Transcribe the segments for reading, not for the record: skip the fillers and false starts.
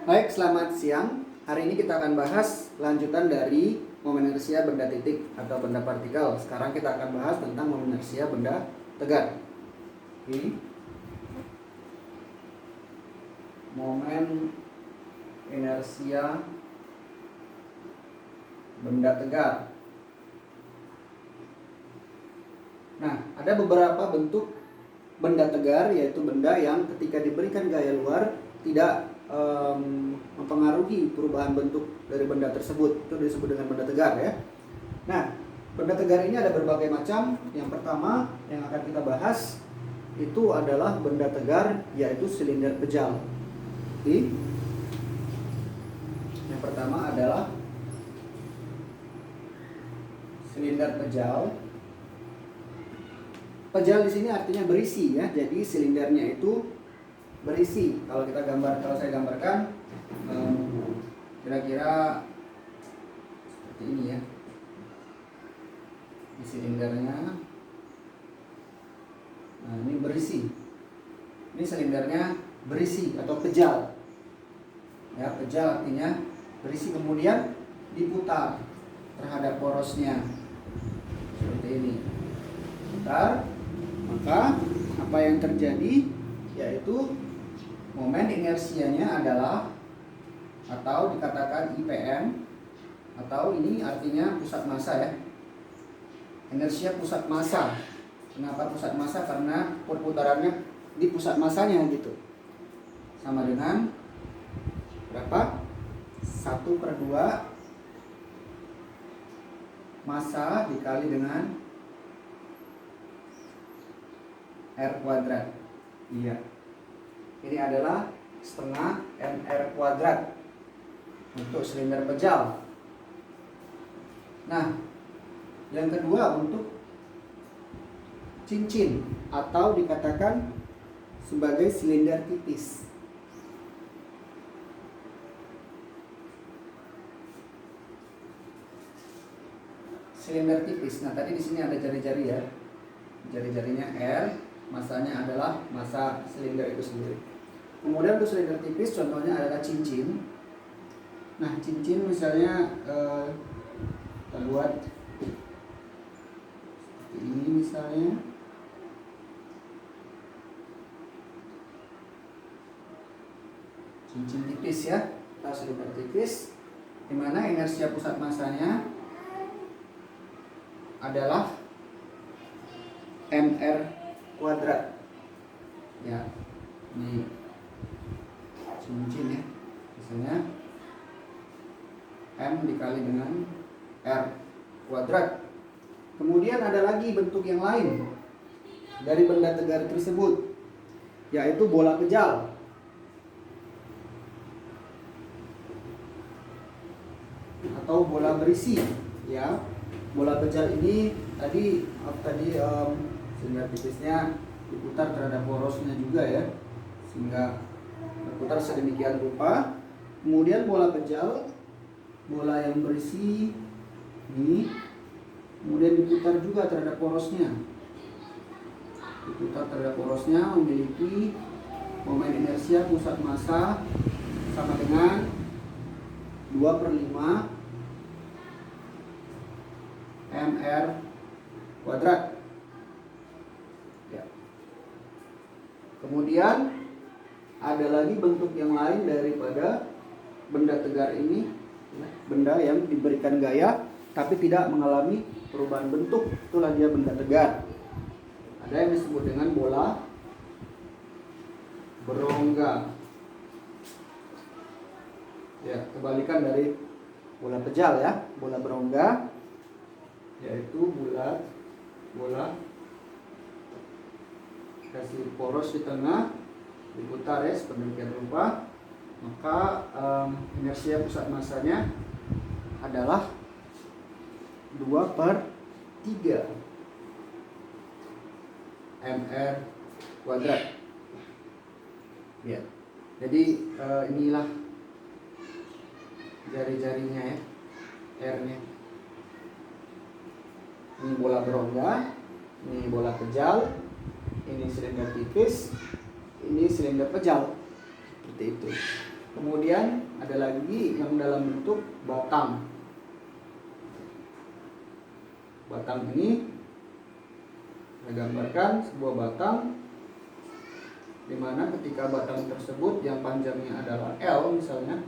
Baik, selamat siang. Hari ini kita akan bahas lanjutan dari momen inersia benda titik atau benda partikel. Sekarang kita akan bahas tentang momen inersia benda tegar. Oke. Momen inersia benda tegar. Nah, ada beberapa bentuk benda tegar, yaitu benda yang ketika diberikan gaya luar tidak mempengaruhi perubahan bentuk dari benda tersebut. Itu disebut dengan benda tegar ya. Nah, benda tegar ini ada berbagai macam. Yang pertama yang akan kita bahas itu adalah benda tegar, yaitu silinder pejal. Oke. Yang pertama adalah silinder pejal. Pejal di sini artinya berisi ya. Jadi silindernya itu berisi. Kalau saya gambarkan kira-kira seperti ini ya. Di silindernya. Nah, ini berisi. Ini silindernya berisi atau pejal. Ya, pejal artinya berisi, kemudian diputar terhadap porosnya. Seperti ini. Putar, maka apa yang terjadi yaitu momen inersianya adalah, atau dikatakan IPM, atau ini artinya pusat massa ya. Inersia pusat massa. Kenapa pusat massa? Karena perputarannya di pusat massanya gitu. Sama dengan berapa? 1/2 massa dikali dengan R kuadrat. Iya. Ini adalah setengah mR kuadrat untuk silinder pejal. Nah, yang kedua untuk cincin atau dikatakan sebagai silinder tipis. Silinder tipis. Nah, tadi di sini ada jari-jari ya. Jari-jarinya R, masanya adalah massa silinder itu sendiri. Kemudian untuk silinder tipis contohnya adalah cincin. Nah, cincin misalnya kita buat seperti ini misalnya. Cincin tipis ya, atau silinder tipis, di mana inersia pusat massanya adalah mR kuadrat. Ya, ini cincin ya, misalnya M dikali dengan R kuadrat. Kemudian ada lagi bentuk yang lain dari benda tegar tersebut, yaitu bola pejal. Atau bola berisi ya. Bola pejal ini tadi silinder tipisnya diputar terhadap porosnya juga ya, sehingga berputar sedemikian rupa. Kemudian bola pejal, bola yang berisi ini, kemudian diputar juga terhadap porosnya. Diputar terhadap porosnya memiliki momen inersia pusat massa sama dengan 2/5 mR kuadrat. Ya. Kemudian ada lagi bentuk yang lain daripada benda tegar ini, benda yang diberikan gaya tapi tidak mengalami perubahan bentuk, itulah dia benda tegar. Ada yang disebut dengan bola berongga. Ya, kebalikan dari bola pejal ya. Bola berongga yaitu bola kasih poros di tengah, diputar ya sedemikian rupa, maka inersia pusat massanya adalah 2/3 mR kuadrat. Ya. Jadi inilah jari-jarinya ya, R-nya. Ini bola berongga, ini bola pejal, ini silinder tipis, ini silinder pejal. Seperti itu. Kemudian ada lagi yang dalam bentuk batang. Batang ini saya gambarkan sebuah batang, di mana ketika batang tersebut yang panjangnya adalah L misalnya,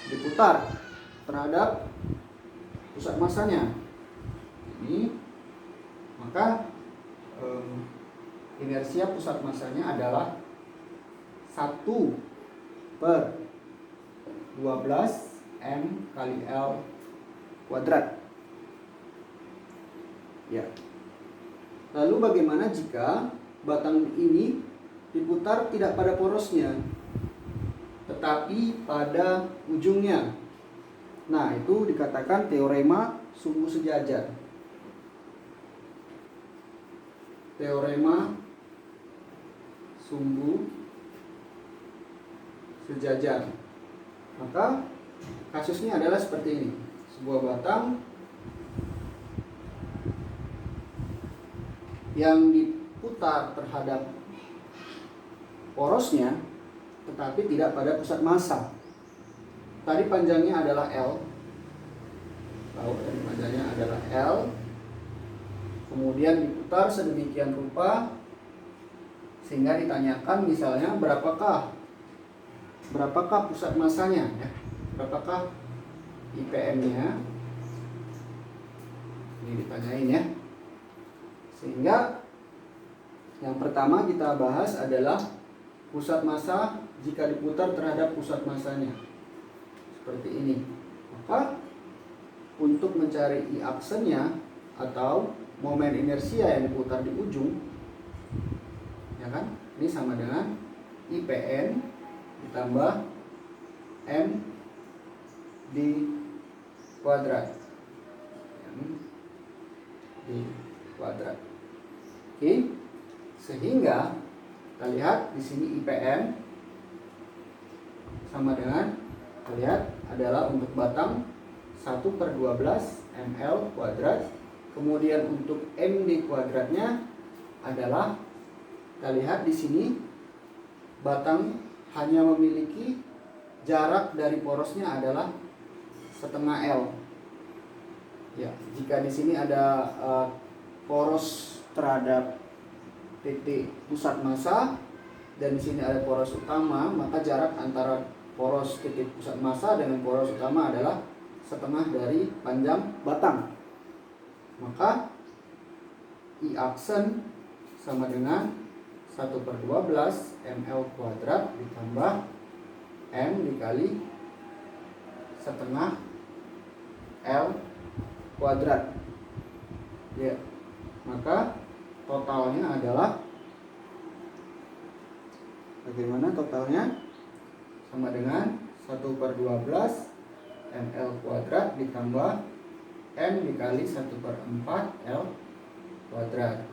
diputar terhadap pusat masanya ini, maka inersia pusat masanya adalah 1/12 M kali L kuadrat. Ya. Lalu bagaimana jika batang ini diputar tidak pada porosnya, tetapi pada ujungnya? Nah, itu dikatakan teorema sumbu sejajar. Teorema sumbu sejajar. Maka kasusnya adalah seperti ini. Sebuah batang yang diputar terhadap porosnya, tetapi tidak pada pusat massa. Tadi panjangnya adalah L. Tadi panjangnya adalah L. Kemudian diputar sedemikian rupa sehingga ditanyakan misalnya berapakah pusat massanya, ya? Berapakah IPM-nya? Ini ditanyain ya. Sehingga yang pertama kita bahas adalah pusat massa jika diputar terhadap pusat massanya. Seperti ini. Maka untuk mencari I aksennya atau momen inersia yang diputar di ujung, ya kan? Ini sama dengan IPN ditambah M di kuadrat. M di kuadrat. Oke. Sehingga kita lihat di sini IPM sama dengan, kita lihat adalah untuk batang 1/12 ml kuadrat. Kemudian untuk MD kuadratnya adalah, kita lihat di sini batang hanya memiliki jarak dari porosnya adalah setengah L. Ya, jika di sini ada poros terhadap titik pusat massa dan di sini ada poros utama, maka jarak antara poros titik pusat massa dengan poros utama adalah setengah dari panjang batang. Maka I aksen sama dengan 1/12 ml kuadrat ditambah M dikali setengah L kuadrat. Ya, maka totalnya adalah, bagaimana totalnya? Sama dengan 1/12 ml kuadrat ditambah M dikali 1/4 L kuadrat.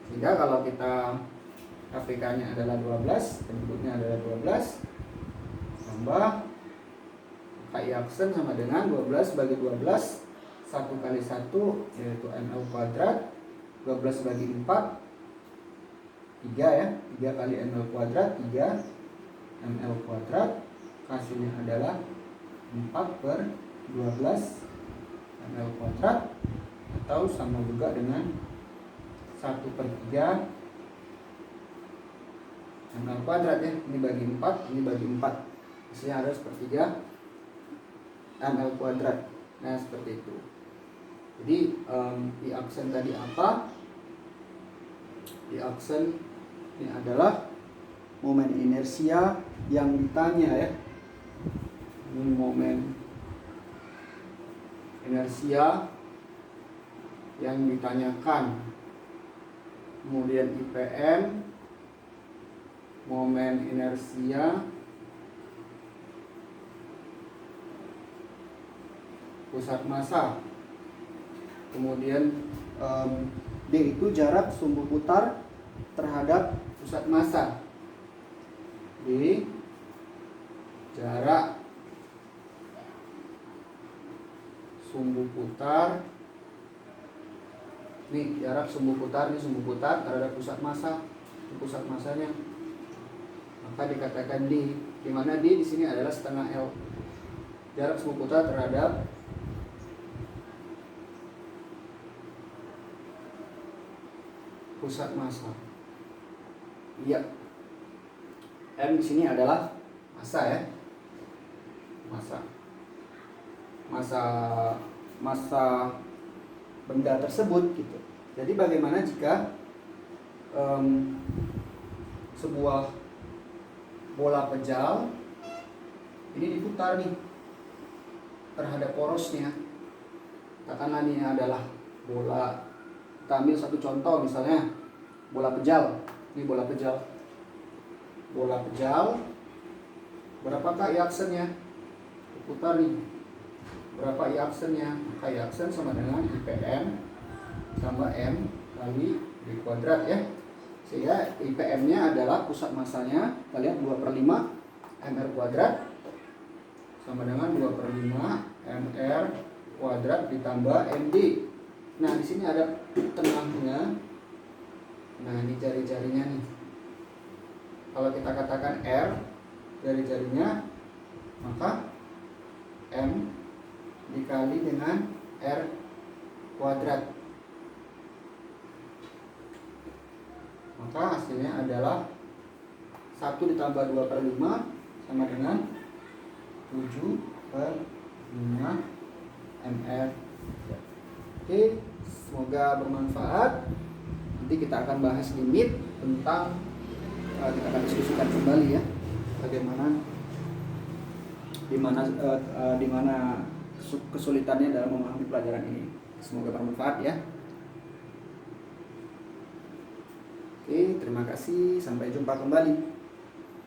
Sehingga kalau kita KPK-nya adalah 12, penduduknya adalah 12, tambah KI aksen sama dengan 12 bagi 12, 1 kali 1 yaitu ml kuadrat, 12 bagi 4 3 ya, 3 kali ml kuadrat 3 ml kuadrat, hasilnya adalah 4/12 ml kuadrat, atau sama juga dengan 1/3 ml kuadrat ya. Ini bagi 4, ini bagi 4, hasilnya ada 1/3 ml kuadrat. Nah, seperti itu. Jadi I aksen tadi apa? I aksen ini adalah momen inersia yang ditanya ya. Ini momen inersia yang ditanyakan. Kemudian IPM, momen inersia pusat massa. Kemudian D itu jarak sumbu putar terhadap pusat massa. D jarak sumbu putar. Ini jarak sumbu putar, ini sumbu putar terhadap pusat massa. Ini pusat massanya. maka dikatakan D, di mana D di sini adalah setengah L, jarak semu putar terhadap pusat massa. Iya. M di sini adalah massa ya. Massa benda tersebut gitu. Jadi bagaimana jika sebuah bola pejal ini diputar nih terhadap porosnya. Katakanlah ini adalah bola, kita ambil satu contoh misalnya bola pejal. Ini bola pejal. Berapakah I aksennya? Putar nih. Berapa I aksennya? Maka I aksen sama dengan IPM sama M kali D kuadrat ya. Sehingga IPM-nya adalah pusat massanya, kita lihat 2/5 MR kuadrat sama dengan 2/5 MR kuadrat ditambah MD. Nah, di sini ada tengahnya. Nah, ini jari-jarinya nih. Kalau kita katakan R jari-jarinya, maka M dikali dengan R kuadrat. Maka hasilnya adalah 1 ditambah 2/5 sama dengan 7/5 MR. Oke, semoga bermanfaat. Nanti kita akan bahas limit tentang kita akan diskusikan kembali ya bagaimana di mana kesulitannya dalam memahami pelajaran ini. Semoga bermanfaat ya. Oke, terima kasih. Sampai jumpa kembali.